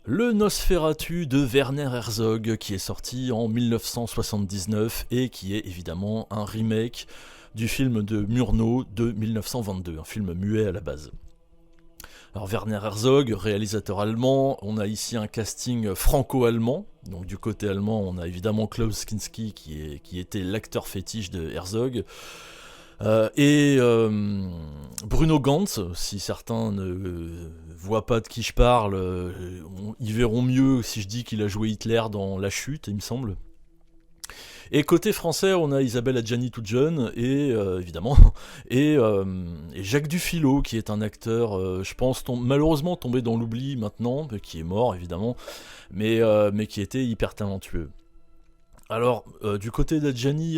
Le Nosferatu de Werner Herzog qui est sorti en 1979 et qui est évidemment un remake du film de Murnau de 1922, un film muet à la base. Alors Werner Herzog, réalisateur allemand, on a ici un casting franco-allemand, donc du côté allemand on a évidemment Klaus Kinski qui était l'acteur fétiche de Herzog, et Bruno Ganz, si certains ne voient pas de qui je parle, ils verront mieux si je dis qu'il a joué Hitler dans La Chute, il me semble. Et côté français, on a Isabelle Adjani toute jeune, et évidemment, et Jacques Dufilot, qui est un acteur, je pense, malheureusement tombé dans l'oubli maintenant, qui est mort évidemment, mais qui était hyper talentueux. Alors, du côté d'Adjani,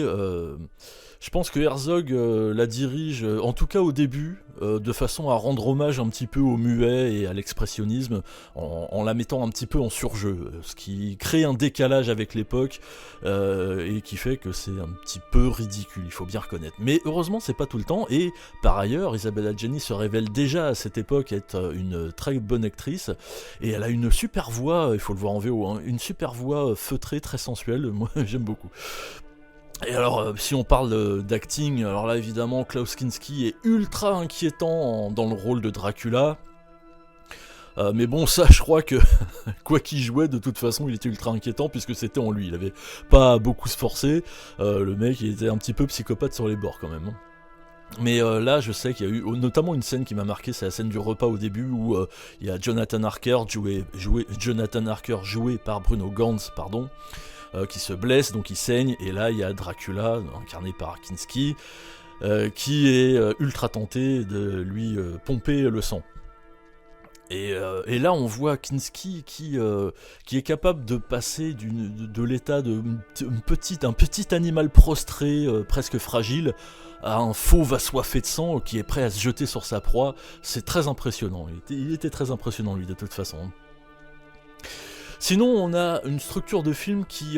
je pense que Herzog la dirige, en tout cas au début, de façon à rendre hommage un petit peu au muet et à l'expressionnisme, en la mettant un petit peu en surjeu, ce qui crée un décalage avec l'époque, et qui fait que c'est un petit peu ridicule, il faut bien reconnaître. Mais heureusement, c'est pas tout le temps, et par ailleurs, Isabelle Adjani se révèle déjà à cette époque être une très bonne actrice, et elle a une super voix, il faut le voir en VO, hein, une super voix feutrée, très sensuelle, moi j'aime beaucoup. Et alors, si on parle d'acting, alors là évidemment Klaus Kinski est ultra inquiétant dans le rôle de Dracula. Mais bon, ça je crois que quoi qu'il jouait, de toute façon il était ultra inquiétant puisque c'était en lui, il avait pas beaucoup se forcer. Le mec il était un petit peu psychopathe sur les bords quand même. Mais là, je sais qu'il y a eu notamment une scène qui m'a marqué, c'est la scène du repas au début où il y a Jonathan Harker joué par Bruno Ganz, pardon, qui se blesse, donc il saigne, et là il y a Dracula, incarné par Kinski, qui est ultra tenté de lui pomper le sang. Et là on voit Kinski qui est capable de passer de l'état d'un petit animal prostré, presque fragile, à un fauve assoiffé de sang qui est prêt à se jeter sur sa proie. C'est très impressionnant, il était très impressionnant lui de toute façon. Sinon, on a une structure de film qui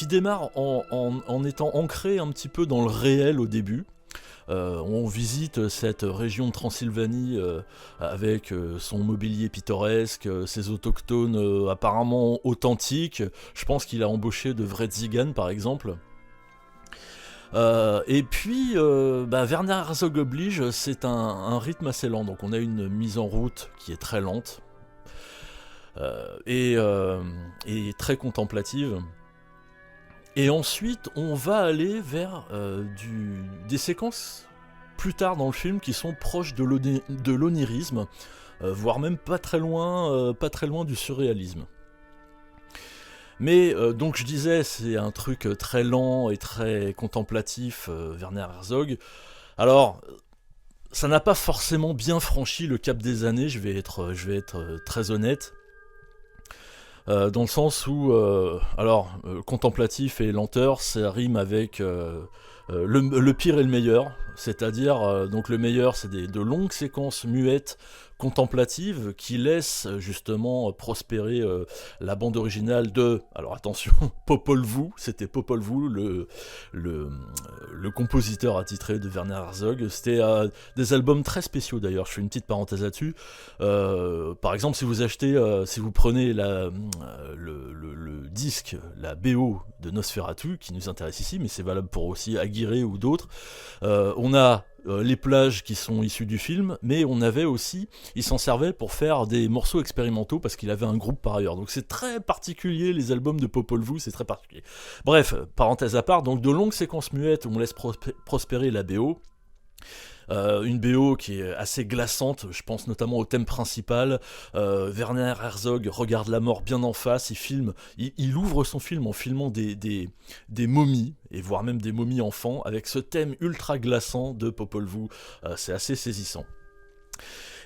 démarre en étant ancrée un petit peu dans le réel au début. On visite cette région de Transylvanie avec son mobilier pittoresque, ses autochtones apparemment authentiques. Je pense qu'il a embauché de vrais tziganes par exemple. Et puis, Werner Herzog oblige, c'est un rythme assez lent. Donc on a une mise en route qui est très lente. Et très contemplative. Et ensuite, on va aller vers des séquences plus tard dans le film qui sont proches de l'onirisme, voire même pas très loin du surréalisme. Mais donc je disais, c'est un truc très lent et très contemplatif, Werner Herzog. Alors, ça n'a pas forcément bien franchi le cap des années, je vais être très honnête. Dans le sens où, contemplatif et lenteur, ça rime avec le pire et le meilleur, c'est-à-dire, donc le meilleur, c'est de longues séquences muettes, contemplatives, qui laissent justement prospérer la bande originale de, alors attention, Popol Vuh, c'était Popol Vuh, le compositeur attitré de Werner Herzog. C'était des albums très spéciaux d'ailleurs, je fais une petite parenthèse là-dessus. Par exemple, si vous prenez le disque, la BO de Nosferatu, qui nous intéresse ici, mais c'est valable pour aussi Aguirre ou d'autres, on a les plages qui sont issues du film, mais on avait aussi, il s'en servait pour faire des morceaux expérimentaux parce qu'il avait un groupe par ailleurs. Donc c'est très particulier, les albums de Popol Vuh, c'est très particulier. Bref, parenthèse à part, donc de longues séquences muettes où on laisse prospérer la BO. Une BO qui est assez glaçante, je pense notamment au thème principal. Werner Herzog regarde la mort bien en face, il ouvre son film en filmant des momies, et voire même des momies enfants, avec ce thème ultra glaçant de Popol Vuh. C'est assez saisissant.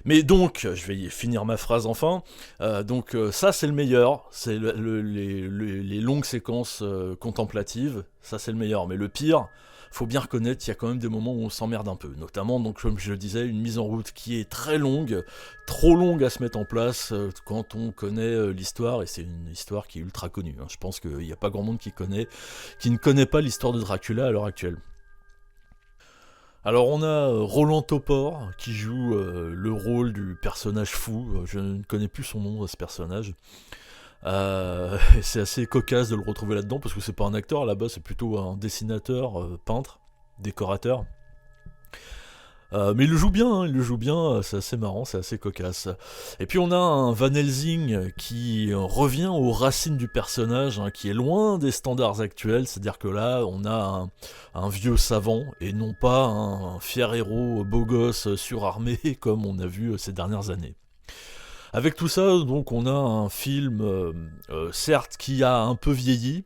Mais donc, je vais finir ma phrase enfin, ça c'est le meilleur, c'est les longues séquences contemplatives, ça c'est le meilleur, mais le pire, faut bien reconnaître qu'il y a quand même des moments où on s'emmerde un peu, notamment, donc comme je le disais, une mise en route qui est très longue, trop longue à se mettre en place quand on connaît l'histoire, et c'est une histoire qui est ultra connue, hein. Je pense qu'il n'y a pas grand monde qui ne connaît pas l'histoire de Dracula à l'heure actuelle. Alors on a Roland Topor qui joue le rôle du personnage fou. Je ne connais plus son nom, ce personnage. C'est assez cocasse de le retrouver là-dedans parce que c'est pas un acteur là-bas, c'est plutôt un dessinateur, peintre, décorateur. Mais il le joue bien, hein, il le joue bien, c'est assez marrant, c'est assez cocasse. Et puis on a un Van Helsing qui revient aux racines du personnage, hein, qui est loin des standards actuels, c'est-à-dire que là on a un vieux savant et non pas un fier héros beau gosse surarmé comme on a vu ces dernières années. Avec tout ça, donc on a un film, certes qui a un peu vieilli,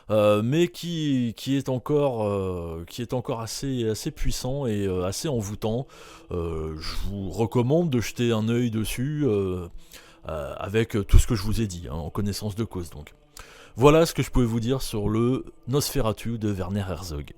mais qui est encore assez puissant et assez envoûtant. Je vous recommande de jeter un œil dessus avec tout ce que je vous ai dit, hein, en connaissance de cause donc. Voilà ce que je pouvais vous dire sur le Nosferatu de Werner Herzog.